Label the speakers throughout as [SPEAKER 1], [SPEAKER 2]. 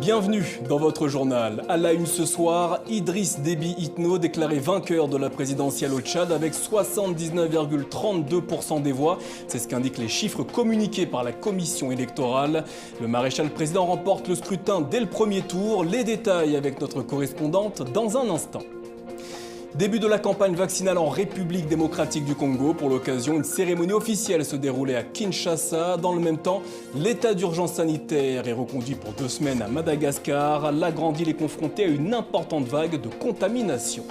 [SPEAKER 1] Bienvenue dans votre journal. À la une ce soir, Idriss Déby Itno déclaré vainqueur de la présidentielle au Tchad avec 79,32% des voix. C'est ce qu'indiquent les chiffres communiqués par la commission électorale. Le maréchal président remporte le scrutin dès le premier tour. Les détails avec notre correspondante dans un instant. Début de la campagne vaccinale en République démocratique du Congo. Pour l'occasion, une cérémonie officielle se déroulait à Kinshasa. Dans le même temps, l'état d'urgence sanitaire est reconduit pour 2 semaines à Madagascar. La grande île est confrontée à une importante vague de contamination.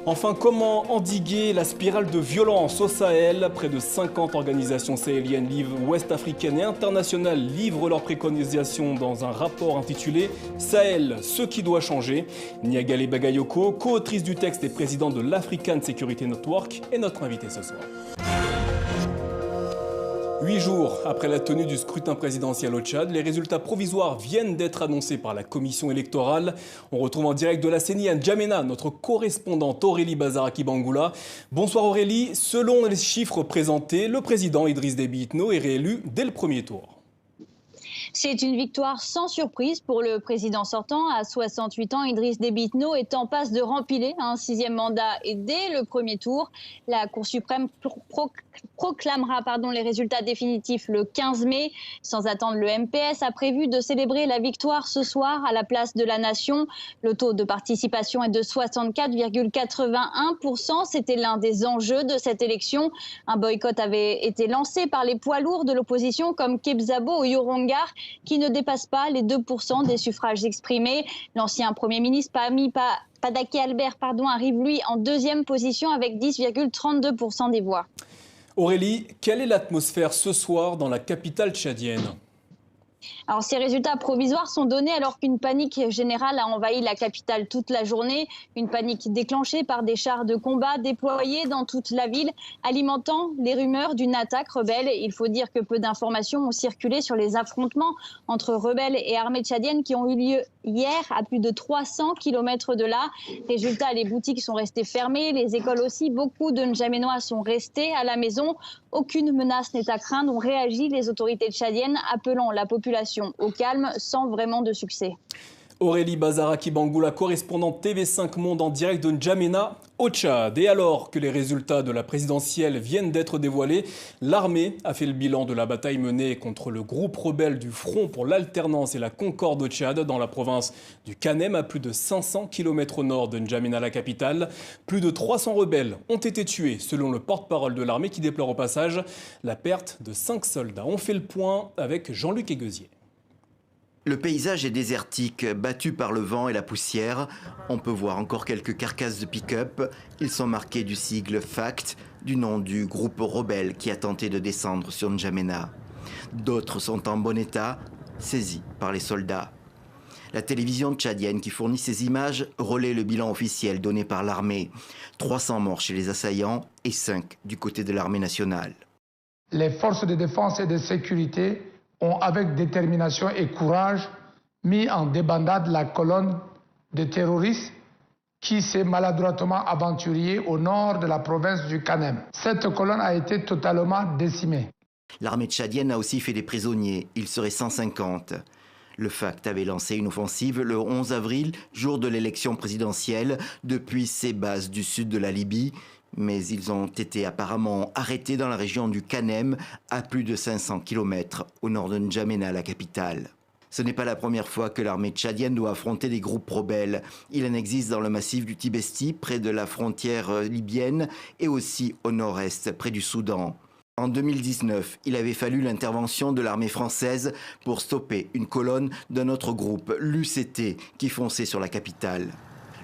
[SPEAKER 1] Enfin, comment endiguer la spirale de violence au Sahel? Près de 50 organisations sahéliennes, ouest africaines et internationales livrent leurs préconisations dans un rapport intitulé « Sahel, ce qui doit changer ». Niagale Bagayoko, co-autrice du texte et présidente de l'African Security Network, est notre invitée ce soir. 8 jours après la tenue du scrutin présidentiel au Tchad, les résultats provisoires viennent d'être annoncés par la commission électorale. On retrouve en direct de la CENI à N'Djamena notre correspondante Aurélie Bazaraki-Bangoula. Bonsoir Aurélie, selon les chiffres présentés, le président Idriss Déby Itno est réélu dès le premier tour.
[SPEAKER 2] C'est une victoire sans surprise pour le président sortant. À 68 ans, Idriss Déby Itno est en passe de rempiler un 6e mandat et dès le premier tour, la Cour suprême proclamera les résultats définitifs le 15 mai. Sans attendre, le MPS a prévu de célébrer la victoire ce soir à la place de la Nation. Le taux de participation est de 64,81%. C'était l'un des enjeux de cette élection. Un boycott avait été lancé par les poids lourds de l'opposition comme Kebzabo ou Yorongar, qui ne dépasse pas les 2% des suffrages exprimés. L'ancien Premier ministre Padaki Albert arrive lui en 2e position avec 10,32% des voix.
[SPEAKER 1] Aurélie, quelle est l'atmosphère ce soir dans la capitale tchadienne ?
[SPEAKER 2] Alors, ces résultats provisoires sont donnés alors qu'une panique générale a envahi la capitale toute la journée. Une panique déclenchée par des chars de combat déployés dans toute la ville, alimentant les rumeurs d'une attaque rebelle. Il faut dire que peu d'informations ont circulé sur les affrontements entre rebelles et armées tchadiennes qui ont eu lieu hier à plus de 300 km de là. Résultat, les boutiques sont restées fermées, les écoles aussi. Beaucoup de N'Djaménois sont restés à la maison. Aucune menace n'est à craindre. Ont réagi les autorités tchadiennes, appelant la population au calme sans vraiment de succès.
[SPEAKER 1] Aurélie Bazaraki-Bangoula, correspondante TV5 Monde en direct de N'Djamena au Tchad. Et alors que les résultats de la présidentielle viennent d'être dévoilés, l'armée a fait le bilan de la bataille menée contre le groupe rebelle du Front pour l'alternance et la concorde au Tchad dans la province du Kanem, à plus de 500 km au nord de N'Djamena, la capitale. Plus de 300 rebelles ont été tués, selon le porte-parole de l'armée qui déplore au passage la perte de 5 soldats. On fait le point avec Jean-Luc Eguezier.
[SPEAKER 3] Le paysage est désertique, battu par le vent et la poussière. On peut voir encore quelques carcasses de pick-up. Ils sont marqués du sigle FACT, du nom du groupe rebelle qui a tenté de descendre sur N'Djamena. D'autres sont en bon état, saisis par les soldats. La télévision tchadienne qui fournit ces images relaie le bilan officiel donné par l'armée. 300 morts chez les assaillants et 5 du côté de l'armée nationale.
[SPEAKER 4] Les forces de défense et de sécurité ont avec détermination et courage mis en débandade la colonne de terroristes qui s'est maladroitement aventurée au nord de la province du Kanem. Cette colonne a été totalement décimée.
[SPEAKER 3] L'armée tchadienne a aussi fait des prisonniers, ils seraient 150. Le FACT avait lancé une offensive le 11 avril, jour de l'élection présidentielle, depuis ses bases du sud de la Libye. Mais ils ont été apparemment arrêtés dans la région du Kanem, à plus de 500 km au nord de N'Djamena, la capitale. Ce n'est pas la première fois que l'armée tchadienne doit affronter des groupes rebelles. Il en existe dans le massif du Tibesti, près de la frontière libyenne, et aussi au nord-est, près du Soudan. En 2019, il avait fallu l'intervention de l'armée française pour stopper une colonne d'un autre groupe, l'UCT, qui fonçait sur la capitale.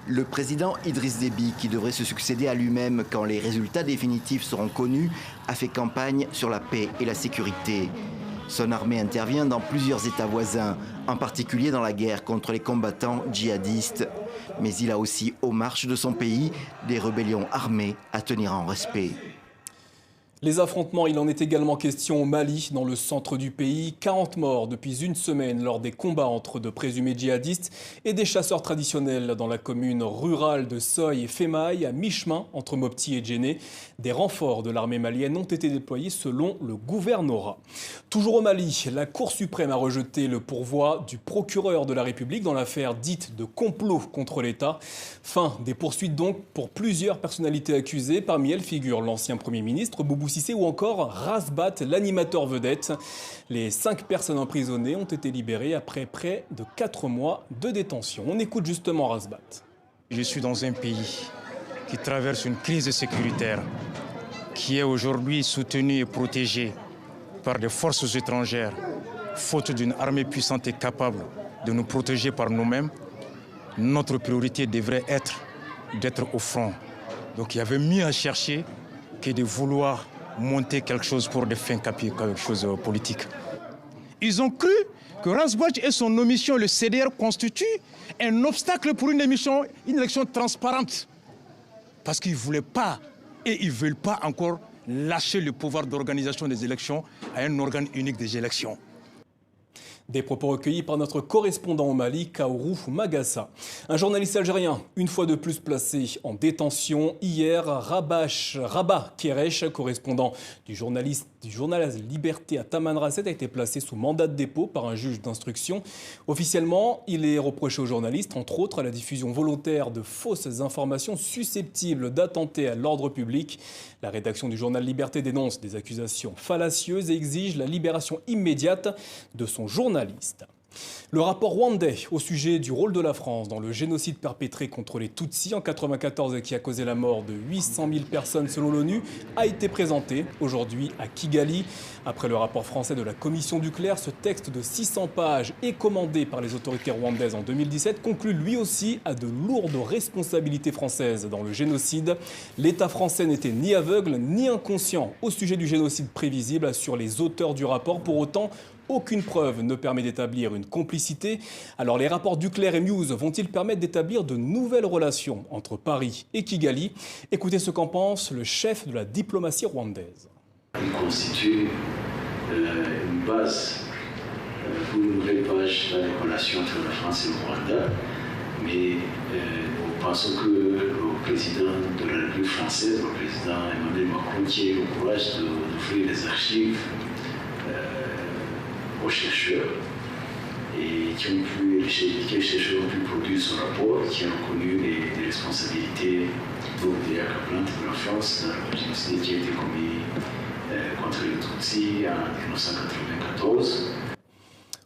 [SPEAKER 3] Le président Idriss Déby, qui devrait se succéder à lui-même quand les résultats définitifs seront connus, a fait campagne sur la paix et la sécurité. Son armée intervient dans plusieurs États voisins, en particulier dans la guerre contre les combattants djihadistes. Mais il a aussi, aux marches de son pays, des rébellions armées à tenir en respect.
[SPEAKER 1] Les affrontements, il en est également question au Mali, dans le centre du pays. 40 morts depuis une semaine lors des combats entre de présumés djihadistes et des chasseurs traditionnels dans la commune rurale de Soy et Femaï, à mi-chemin entre Mopti et Djenné. Des renforts de l'armée malienne ont été déployés selon le gouvernorat. Toujours au Mali, la Cour suprême a rejeté le pourvoi du procureur de la République dans l'affaire dite de complot contre l'État. Fin des poursuites donc pour plusieurs personnalités accusées. Parmi elles figure l'ancien Premier ministre Boubou Cissé ou encore Razbat, l'animateur vedette. Les 5 personnes emprisonnées ont été libérées après près de 4 mois de détention. On écoute justement Razbat.
[SPEAKER 5] Je suis dans un pays qui traverse une crise sécuritaire, qui est aujourd'hui soutenu et protégé par des forces étrangères, faute d'une armée puissante et capable de nous protéger par nous-mêmes. Notre priorité devrait être d'être au front. Donc il y avait mieux à chercher que de vouloir monter quelque chose pour des fins quelque chose politique. Ils ont cru que Razbat et son omission, le CDR, constituent un obstacle pour une élection transparente. Parce qu'ils ne voulaient pas et ils ne veulent pas encore lâcher le pouvoir d'organisation des élections à un organe unique des élections.
[SPEAKER 1] Des propos recueillis par notre correspondant au Mali, Kaourou Magassa. Un journaliste algérien, une fois de plus placé en détention. Hier, Rabat Keresh, correspondant du journal Liberté à Tamanrasset, a été placé sous mandat de dépôt par un juge d'instruction. Officiellement, il est reproché au journaliste, entre autres, la diffusion volontaire de fausses informations susceptibles d'attenter à l'ordre public. La rédaction du journal Liberté dénonce des accusations fallacieuses et exige la libération immédiate de son journaliste. Le rapport rwandais au sujet du rôle de la France dans le génocide perpétré contre les Tutsis en 1994 et qui a causé la mort de 800 000 personnes selon l'ONU a été présenté aujourd'hui à Kigali. Après le rapport français de la Commission Duclerc, ce texte de 600 pages et commandé par les autorités rwandaises en 2017 conclut lui aussi à de lourdes responsabilités françaises dans le génocide. L'État français n'était ni aveugle ni inconscient au sujet du génocide prévisible, assurent les auteurs du rapport. Pour autant, aucune preuve ne permet d'établir une complicité. Alors les rapports Duclerc et Muse vont-ils permettre d'établir de nouvelles relations entre Paris et Kigali? Écoutez ce qu'en pense le chef de la diplomatie rwandaise.
[SPEAKER 6] Il constitue une base pour une nouvelle page dans les relations entre la France et le Rwanda. Mais nous pensons que le président de la République française, le président Emmanuel Macron, qui a eu le courage d'ouvrir les archives aux chercheurs et les chercheurs ont pu produire ce rapport qui a reconnu les responsabilités de Kaplan de la France dans le génocide qui a été commis contre les Tutsis en 1994.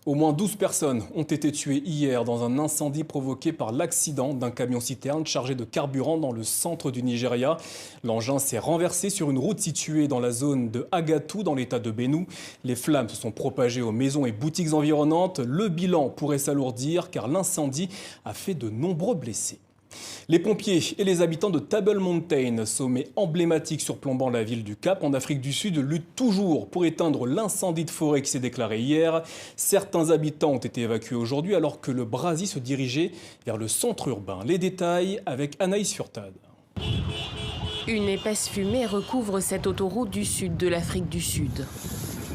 [SPEAKER 1] Au moins 12 personnes ont été tuées hier dans un incendie provoqué par l'accident d'un camion-citerne chargé de carburant dans le centre du Nigeria. L'engin s'est renversé sur une route située dans la zone de Agatou, dans l'état de Benue. Les flammes se sont propagées aux maisons et boutiques environnantes. Le bilan pourrait s'alourdir car l'incendie a fait de nombreux blessés. Les pompiers et les habitants de Table Mountain, sommet emblématique surplombant la ville du Cap en Afrique du Sud, luttent toujours pour éteindre l'incendie de forêt qui s'est déclaré hier. Certains habitants ont été évacués aujourd'hui alors que le brasier se dirigeait vers le centre urbain. Les détails avec Anaïs Furtad.
[SPEAKER 7] Une épaisse fumée recouvre cette autoroute du sud de l'Afrique du Sud.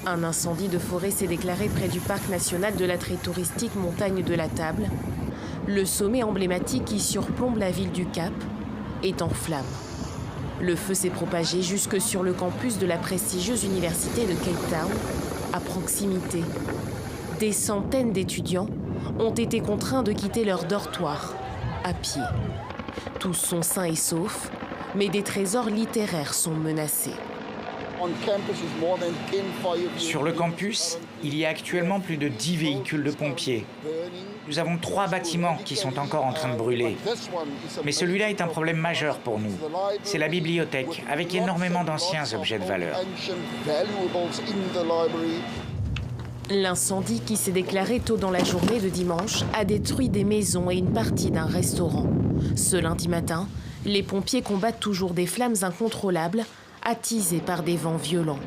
[SPEAKER 7] Un incendie de forêt s'est déclaré près du parc national de l'attrait touristique Montagne de la Table. Le sommet emblématique qui surplombe la ville du Cap est en flammes. Le feu s'est propagé jusque sur le campus de la prestigieuse université de Cape Town, à proximité. Des centaines d'étudiants ont été contraints de quitter leur dortoir, à pied. Tous sont sains et saufs, mais des trésors littéraires sont menacés.
[SPEAKER 8] Sur le campus, il y a actuellement plus de 10 véhicules de pompiers. Nous avons 3 bâtiments qui sont encore en train de brûler. Mais celui-là est un problème majeur pour nous. C'est la bibliothèque, avec énormément d'anciens objets de valeur.
[SPEAKER 7] L'incendie qui s'est déclaré tôt dans la journée de dimanche a détruit des maisons et une partie d'un restaurant. Ce lundi matin, les pompiers combattent toujours des flammes incontrôlables, attisées par des vents violents.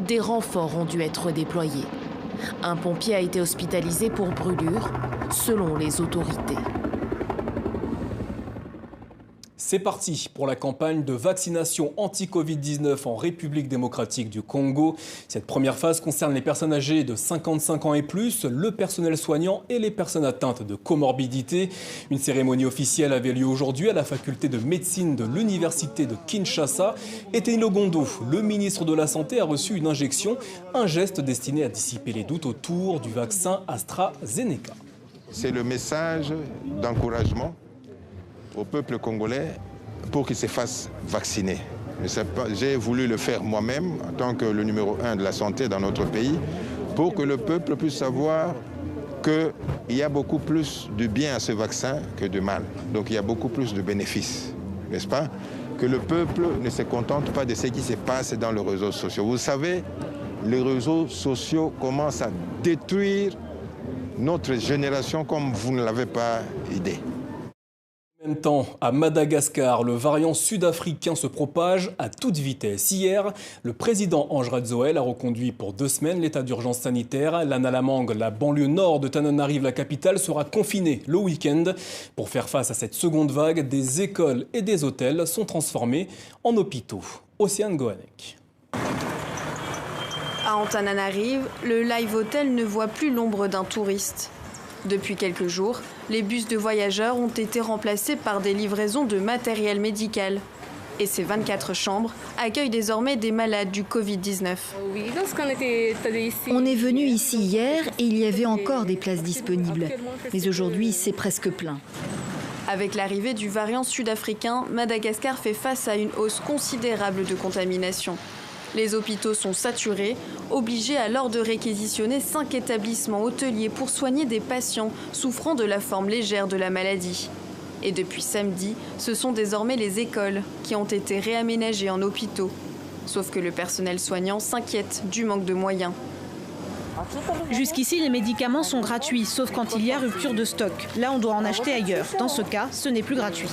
[SPEAKER 7] Des renforts ont dû être déployés. Un pompier a été hospitalisé pour brûlure, selon les autorités.
[SPEAKER 1] C'est parti pour la campagne de vaccination anti-Covid-19 en République démocratique du Congo. Cette première phase concerne les personnes âgées de 55 ans et plus, le personnel soignant et les personnes atteintes de comorbidité. Une cérémonie officielle avait lieu aujourd'hui à la faculté de médecine de l'université de Kinshasa. Et Thénilo Gondo, le ministre de la Santé, a reçu une injection, un geste destiné à dissiper les doutes autour du vaccin AstraZeneca.
[SPEAKER 9] C'est le message d'encouragement au peuple congolais pour qu'il se fasse vacciner. J'ai voulu le faire moi-même en tant que le numéro 1 de la santé dans notre pays pour que le peuple puisse savoir qu'il y a beaucoup plus de bien à ce vaccin que de mal. Donc il y a beaucoup plus de bénéfices, n'est-ce pas? Que le peuple ne se contente pas de ce qui se passe dans les réseaux sociaux. Vous savez, les réseaux sociaux commencent à détruire notre génération comme vous ne l'avez pas idée.
[SPEAKER 1] En même temps, à Madagascar, le variant sud-africain se propage à toute vitesse. Hier, le président Ange Radzoel a reconduit pour 2 semaines l'état d'urgence sanitaire. L'Analamang, la banlieue nord de Tananarive, la capitale, sera confinée le week-end. Pour faire face à cette seconde vague, des écoles et des hôtels sont transformés en hôpitaux. Océane Gohanek.
[SPEAKER 10] À Antananarive, le Live Hotel ne voit plus l'ombre d'un touriste. Depuis quelques jours, les bus de voyageurs ont été remplacés par des livraisons de matériel médical. Et ces 24 chambres accueillent désormais des malades du Covid-19.
[SPEAKER 11] On est venu ici hier et il y avait encore des places disponibles. Mais aujourd'hui, c'est presque plein.
[SPEAKER 10] Avec l'arrivée du variant sud-africain, Madagascar fait face à une hausse considérable de contamination. Les hôpitaux sont saturés, obligés alors de réquisitionner 5 établissements hôteliers pour soigner des patients souffrant de la forme légère de la maladie. Et depuis samedi, ce sont désormais les écoles qui ont été réaménagées en hôpitaux. Sauf que le personnel soignant s'inquiète du manque de moyens.
[SPEAKER 12] Jusqu'ici, les médicaments sont gratuits, sauf quand il y a rupture de stock. Là, on doit en acheter ailleurs. Dans ce cas, ce n'est plus gratuit.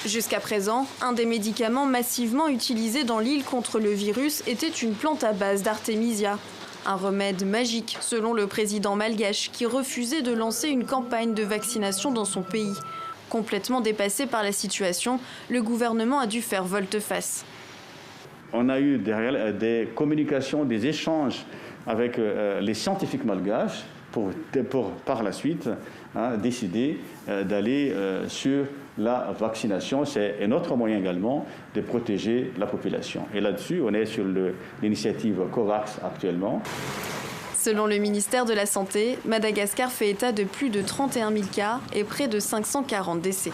[SPEAKER 10] Jusqu'à présent, un des médicaments massivement utilisés dans l'île contre le virus était une plante à base d'artémisia. Un remède magique, selon le président malgache, qui refusait de lancer une campagne de vaccination dans son pays. Complètement dépassé par la situation, le gouvernement a dû faire volte-face.
[SPEAKER 13] On a eu derrière des communications, des échanges avec les scientifiques malgaches pour par la suite décider d'aller sur la vaccination. C'est un autre moyen également de protéger la population. Et là-dessus, on est sur l'initiative COVAX actuellement.
[SPEAKER 10] Selon le ministère de la Santé, Madagascar fait état de plus de 31 000 cas et près de 540 décès.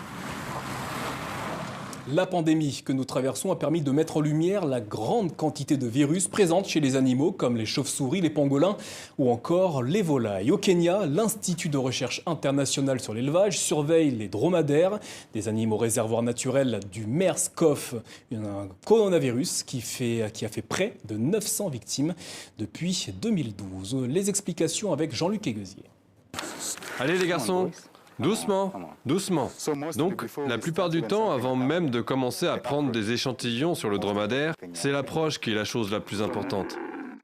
[SPEAKER 1] La pandémie que nous traversons a permis de mettre en lumière la grande quantité de virus présentes chez les animaux comme les chauves-souris, les pangolins ou encore les volailles. Au Kenya, l'Institut de recherche international sur l'élevage surveille les dromadaires, des animaux réservoirs naturels du MERS-CoV, un coronavirus qui a fait près de 900 victimes depuis 2012. Les explications avec Jean-Luc Eguesier.
[SPEAKER 14] Allez les garçons, doucement, doucement. Donc, la plupart du temps, avant même de commencer à prendre des échantillons sur le dromadaire, c'est l'approche qui est la chose la plus importante.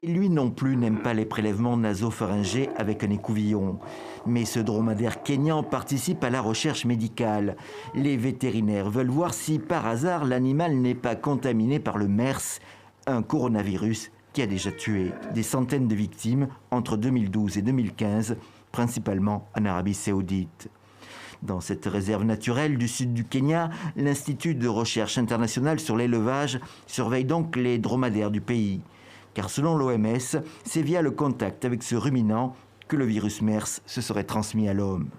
[SPEAKER 3] Lui non plus n'aime pas les prélèvements nasopharyngés avec un écouvillon. Mais ce dromadaire kényan participe à la recherche médicale. Les vétérinaires veulent voir si par hasard l'animal n'est pas contaminé par le MERS, un coronavirus qui a déjà tué des centaines de victimes entre 2012 et 2015, principalement en Arabie Saoudite. Dans cette réserve naturelle du sud du Kenya, l'Institut de recherche international sur l'élevage surveille donc les dromadaires du pays. Car selon l'OMS, c'est via le contact avec ce ruminant que le virus MERS se serait transmis à l'homme.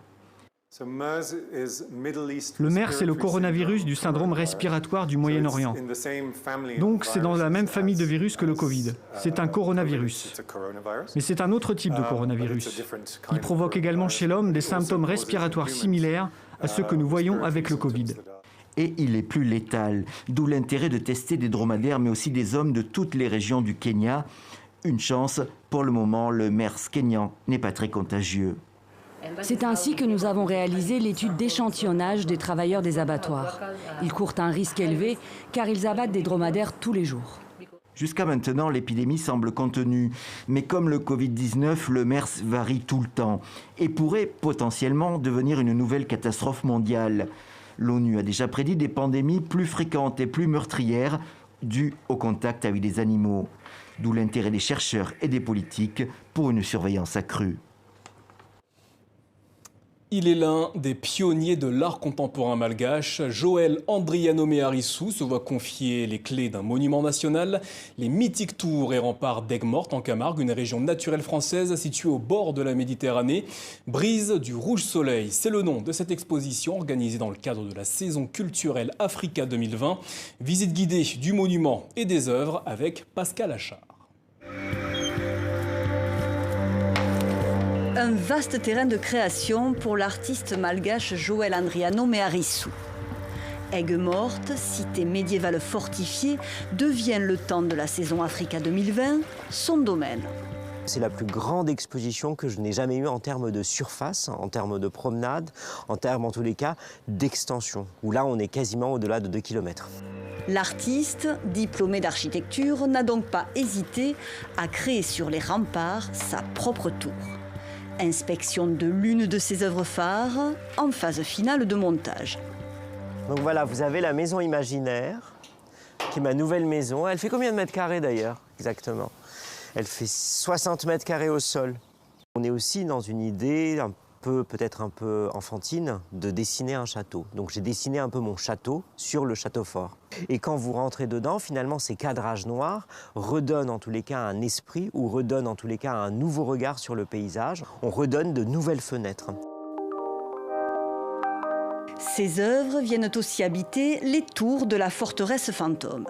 [SPEAKER 15] Le MERS est le coronavirus du syndrome respiratoire du Moyen-Orient. Donc c'est dans la même famille de virus que le Covid. C'est un coronavirus. Mais c'est un autre type de coronavirus. Il provoque également chez l'homme des symptômes respiratoires similaires à ceux que nous voyons avec le Covid.
[SPEAKER 3] Et il est plus létal, d'où l'intérêt de tester des dromadaires mais aussi des hommes de toutes les régions du Kenya. Une chance, pour le moment, le MERS kényan n'est pas très contagieux.
[SPEAKER 16] C'est ainsi que nous avons réalisé l'étude d'échantillonnage des travailleurs des abattoirs. Ils courent un risque élevé car ils abattent des dromadaires tous les jours.
[SPEAKER 3] Jusqu'à maintenant, l'épidémie semble contenue. Mais comme le Covid-19, le MERS varie tout le temps et pourrait potentiellement devenir une nouvelle catastrophe mondiale. L'ONU a déjà prédit des pandémies plus fréquentes et plus meurtrières dues au contact avec des animaux. D'où l'intérêt des chercheurs et des politiques pour une surveillance accrue.
[SPEAKER 1] Il est l'un des pionniers de l'art contemporain malgache. Joël Andriano Meharissou se voit confier les clés d'un monument national, les mythiques tours et remparts d'Aigues-Mortes en Camargue, une région naturelle française située au bord de la Méditerranée. Brise du Rouge Soleil, c'est le nom de cette exposition organisée dans le cadre de la saison culturelle Africa 2020. Visite guidée du monument et des œuvres avec Pascal Achard.
[SPEAKER 17] Un vaste terrain de création pour l'artiste malgache Joël Andriano Meharissou. Aigues-Mortes, cité médiévale fortifiée, devient le temps de la saison Africa 2020 son domaine.
[SPEAKER 18] C'est la plus grande exposition que je n'ai jamais eue en termes de surface, en termes de promenade, en termes en tous les cas d'extension, où là on est quasiment au-delà de 2 km.
[SPEAKER 17] L'artiste, diplômé d'architecture, n'a donc pas hésité à créer sur les remparts sa propre tour. Inspection de l'une de ses œuvres phares en phase finale de montage.
[SPEAKER 18] Donc voilà, vous avez la maison imaginaire, qui est ma nouvelle maison. Elle fait combien de mètres carrés d'ailleurs, exactement? Elle fait 60 mètres carrés au sol. On est aussi dans une idée peut-être un peu enfantine de dessiner un château. Donc j'ai dessiné un peu mon château sur le château fort. Et quand vous rentrez dedans, finalement, ces cadrages noirs redonnent en tous les cas un esprit ou redonnent en tous les cas un nouveau regard sur le paysage. On redonne de nouvelles fenêtres.
[SPEAKER 17] Ces œuvres viennent aussi habiter les tours de la forteresse fantôme.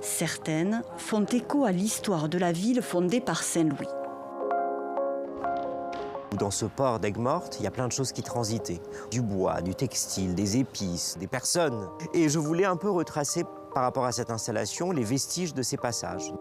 [SPEAKER 17] Certaines font écho à l'histoire de la ville fondée par Saint-Louis.
[SPEAKER 18] Dans ce port d'Aigues-Mortes, il y a plein de choses qui transitaient. Du bois, du textile, des épices, des personnes. Et je voulais un peu retracer par rapport à cette installation les vestiges de ces passages.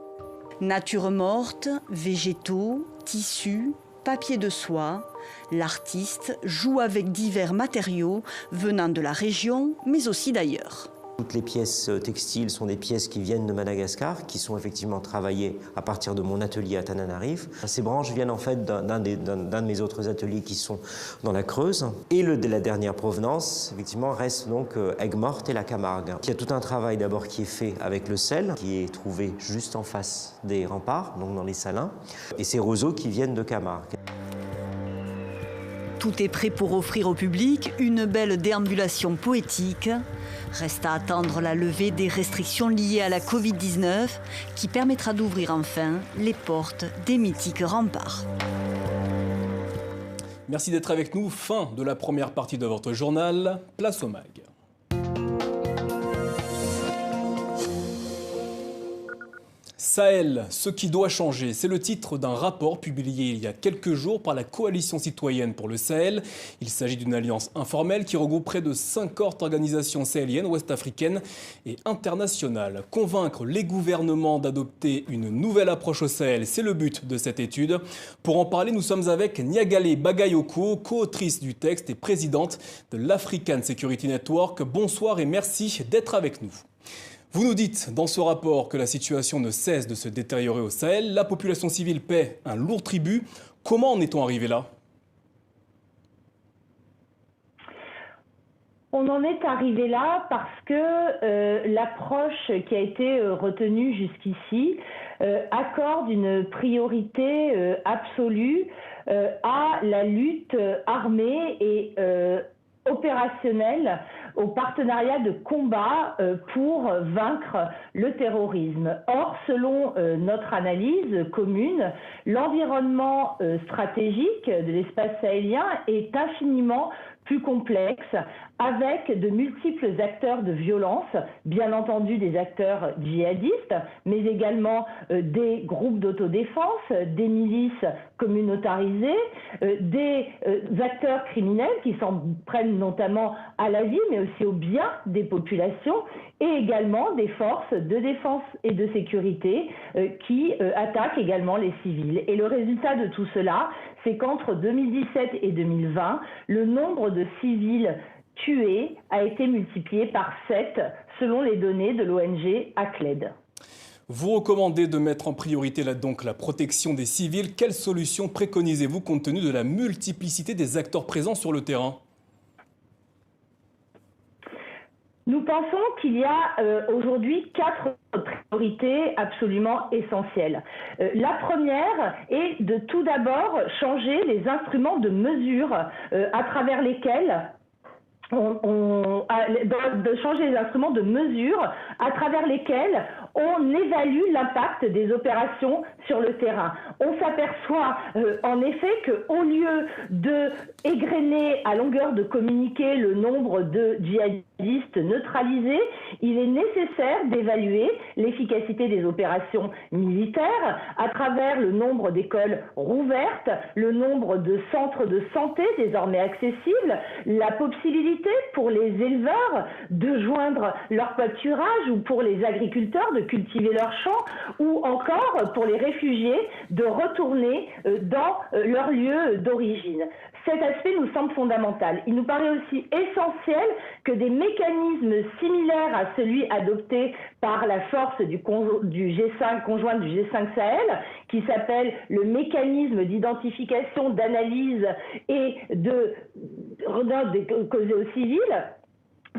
[SPEAKER 17] Nature morte, végétaux, tissus, papier de soie, l'artiste joue avec divers matériaux venant de la région, mais aussi d'ailleurs.
[SPEAKER 18] Toutes les pièces textiles sont des pièces qui viennent de Madagascar, qui sont effectivement travaillées à partir de mon atelier à Tananarive. Ces branches viennent en fait d'un de mes autres ateliers qui sont dans la Creuse. Et de la dernière provenance, effectivement, reste donc Aigues-Mortes et la Camargue. Il y a tout un travail d'abord qui est fait avec le sel, qui est trouvé juste en face des remparts, donc dans les salins, et ces roseaux qui viennent de Camargue.
[SPEAKER 17] Tout est prêt pour offrir au public une belle déambulation poétique. Reste à attendre la levée des restrictions liées à la Covid-19 qui permettra d'ouvrir enfin les portes des mythiques remparts.
[SPEAKER 1] Merci d'être avec nous. Fin de la première partie de votre journal. Place au MAG. Sahel, ce qui doit changer, c'est le titre d'un rapport publié il y a quelques jours par la Coalition citoyenne pour le Sahel. Il s'agit d'une alliance informelle qui regroupe près de 50 organisations sahéliennes, ouest-africaines et internationales. Convaincre les gouvernements d'adopter une nouvelle approche au Sahel, c'est le but de cette étude. Pour en parler, nous sommes avec Niagale Bagayoko, co-autrice du texte et présidente de l'African Security Network. Bonsoir et merci d'être avec nous. Vous nous dites dans ce rapport que la situation ne cesse de se détériorer au Sahel. La population civile paie un lourd tribut. Comment en est-on arrivé là ?
[SPEAKER 19] On en est arrivé là parce que l'approche qui a été retenue jusqu'ici accorde une priorité absolue à la lutte armée et opérationnelle, au partenariat de combat pour vaincre le terrorisme. Or, selon notre analyse commune, l'environnement stratégique de l'espace sahélien est infiniment plus complexe, avec de multiples acteurs de violence, bien entendu des acteurs djihadistes, mais également des groupes d'autodéfense, des milices communautarisées, des acteurs criminels qui s'en prennent notamment à la vie, mais aussi au bien des populations, et également des forces de défense et de sécurité qui attaquent également les civils. Et le résultat de tout cela, c'est qu'entre 2017 et 2020, le nombre de civils tués a été multiplié par 7 selon les données de l'ONG ACLED.
[SPEAKER 1] Vous recommandez de mettre en priorité donc la protection des civils. Quelles solutions préconisez-vous compte tenu de la multiplicité des acteurs présents sur le terrain ?
[SPEAKER 19] Nous pensons qu'il y a aujourd'hui 4 priorités absolument essentielles. La première est de tout d'abord changer les instruments de mesure à travers lesquels de changer les instruments de mesure à travers lesquels on évalue l'impact des opérations sur le terrain. On s'aperçoit en effet qu'au lieu de égrener à longueur de communiqué le nombre de djihadistes neutralisés, il est nécessaire d'évaluer l'efficacité des opérations militaires à travers le nombre d'écoles rouvertes, le nombre de centres de santé désormais accessibles, la possibilité pour les éleveurs de joindre leur pâturage ou pour les agriculteurs de cultiver leurs champs ou encore pour les réfugiés de retourner dans leur lieu d'origine. Cet aspect nous semble fondamental. Il nous paraît aussi essentiel que des mécanismes similaires à celui adopté par la force du G5, conjointe du G5 Sahel, qui s'appelle le mécanisme d'identification, d'analyse et de causés aux civils,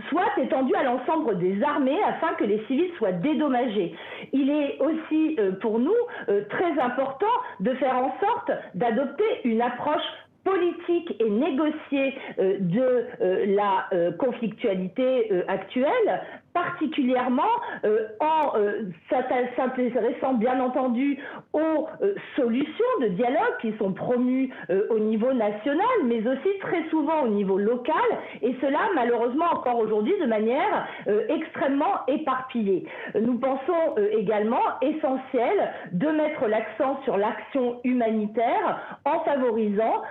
[SPEAKER 19] soit étendu à l'ensemble des armées afin que les civils soient dédommagés. Il est aussi pour nous très important de faire en sorte d'adopter une approche politique et négociée de la conflictualité actuelle, particulièrement en s'intéressant bien entendu aux solutions de dialogue qui sont promues au niveau national, mais aussi très souvent au niveau local, et cela malheureusement encore aujourd'hui de manière extrêmement éparpillée. Nous pensons également essentiel de mettre l'accent sur l'action humanitaire en favorisant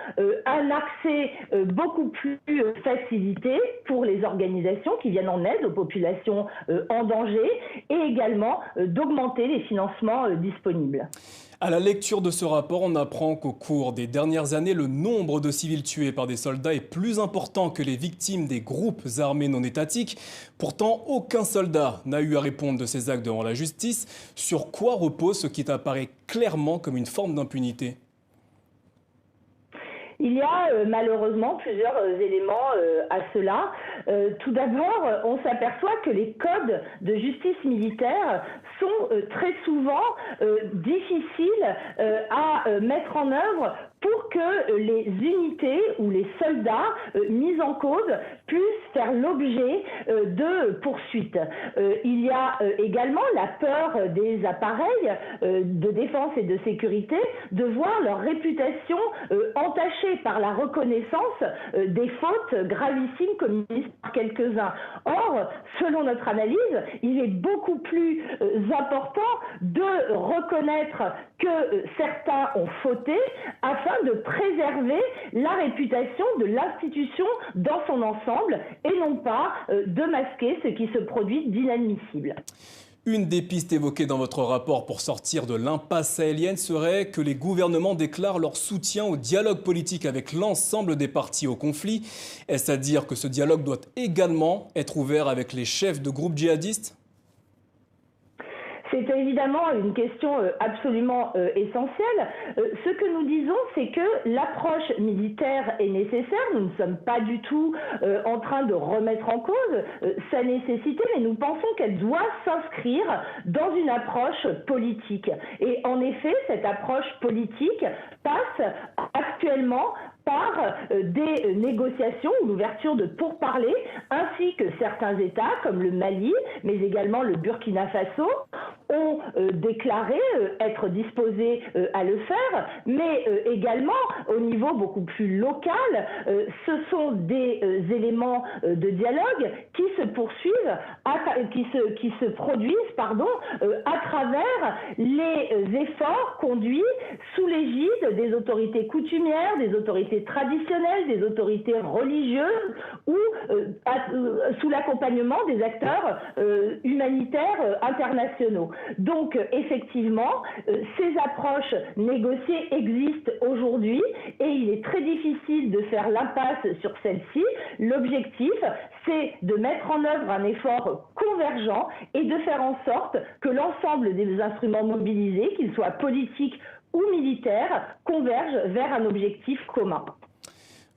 [SPEAKER 19] un accès beaucoup plus facilité pour les organisations qui viennent en aide aux populations en danger et également d'augmenter les financements disponibles.
[SPEAKER 1] À la lecture de ce rapport, on apprend qu'au cours des dernières années, le nombre de civils tués par des soldats est plus important que les victimes des groupes armés non étatiques. Pourtant, aucun soldat n'a eu à répondre de ces actes devant la justice. Sur quoi repose ce qui apparaît clairement comme une forme d'impunité ?
[SPEAKER 19] Il y a malheureusement plusieurs éléments à cela. Tout d'abord, on s'aperçoit que les codes de justice militaire sont très souvent difficiles à mettre en œuvre pour que les unités ou les soldats mis en cause puissent faire l'objet de poursuites. Il y a également la peur des appareils de défense et de sécurité de voir leur réputation entachée par la reconnaissance des fautes gravissimes commises par quelques-uns. Or, selon notre analyse, il est beaucoup plus important de reconnaître que certains ont fauté afin de préserver la réputation de l'institution dans son ensemble et non pas de masquer ce qui se produit d'inadmissible.
[SPEAKER 1] Une des pistes évoquées dans votre rapport pour sortir de l'impasse sahélienne serait que les gouvernements déclarent leur soutien au dialogue politique avec l'ensemble des parties au conflit. Est-ce à dire que ce dialogue doit également être ouvert avec les chefs de groupes djihadistes ?
[SPEAKER 19] C'est évidemment une question absolument essentielle. Ce que nous disons, c'est que l'approche militaire est nécessaire. Nous ne sommes pas du tout en train de remettre en cause sa nécessité, mais nous pensons qu'elle doit s'inscrire dans une approche politique. Et en effet, cette approche politique passe actuellement par des négociations ou l'ouverture de pourparlers, ainsi que certains États comme le Mali, mais également le Burkina Faso, ont déclaré être disposés à le faire, mais également au niveau beaucoup plus local, ce sont des éléments de dialogue qui se poursuivent, qui se produisent, à travers les efforts conduits sous l'égide des autorités coutumières, des autorités traditionnelles, des autorités religieuses ou sous l'accompagnement des acteurs humanitaires internationaux. Donc effectivement, ces approches négociées existent aujourd'hui et il est très difficile de faire l'impasse sur celle-ci. L'objectif, c'est de mettre en œuvre un effort convergent et de faire en sorte que l'ensemble des instruments mobilisés, qu'ils soient politiques ou militaires, convergent vers un objectif commun.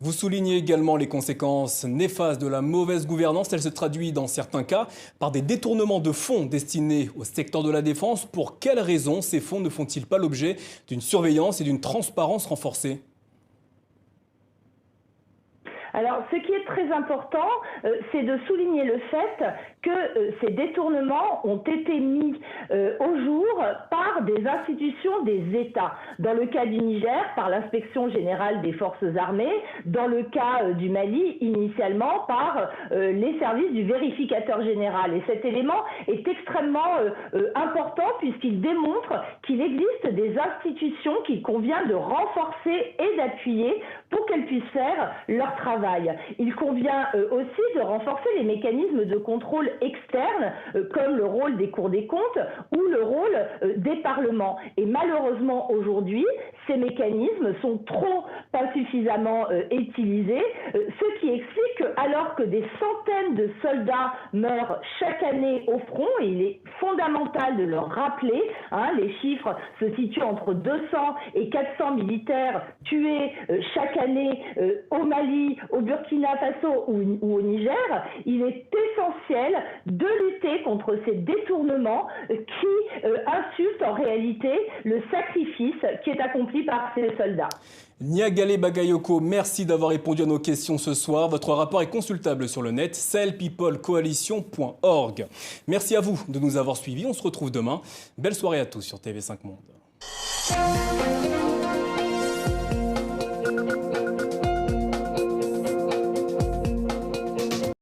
[SPEAKER 1] Vous soulignez également les conséquences néfastes de la mauvaise gouvernance. Elle se traduit dans certains cas par des détournements de fonds destinés au secteur de la défense. Pour quelles raisons ces fonds ne font-ils pas l'objet d'une surveillance et d'une transparence renforcée ?
[SPEAKER 19] Alors, ce qui est très important, c'est de souligner le fait que ces détournements ont été mis au jour par des institutions des États. Dans le cas du Niger, par l'Inspection générale des forces armées. Dans le cas du Mali, initialement par les services du vérificateur général. Et cet élément est extrêmement important puisqu'il démontre qu'il existe des institutions qu'il convient de renforcer et d'appuyer pour qu'elles puissent faire leur travail. Il convient aussi de renforcer les mécanismes de contrôle externe, comme le rôle des cours des comptes ou le rôle des parlements. Et malheureusement, aujourd'hui, ces mécanismes sont pas suffisamment utilisés, ce qui explique que, alors que des centaines de soldats meurent chaque année au front, et il est fondamental de le rappeler, les chiffres se situent entre 200 et 400 militaires tués chaque année au Mali, au Burkina Faso ou au Niger, il est essentiel de lutter contre ces détournements qui insultent en réalité le sacrifice qui est accompli par ces soldats.
[SPEAKER 1] Niagale Bagayoko, merci d'avoir répondu à nos questions ce soir. Votre rapport est consultable sur le net, sahelpeoplecoalition.org. Merci à vous de nous avoir suivis. On se retrouve demain. Belle soirée à tous sur TV5 Monde.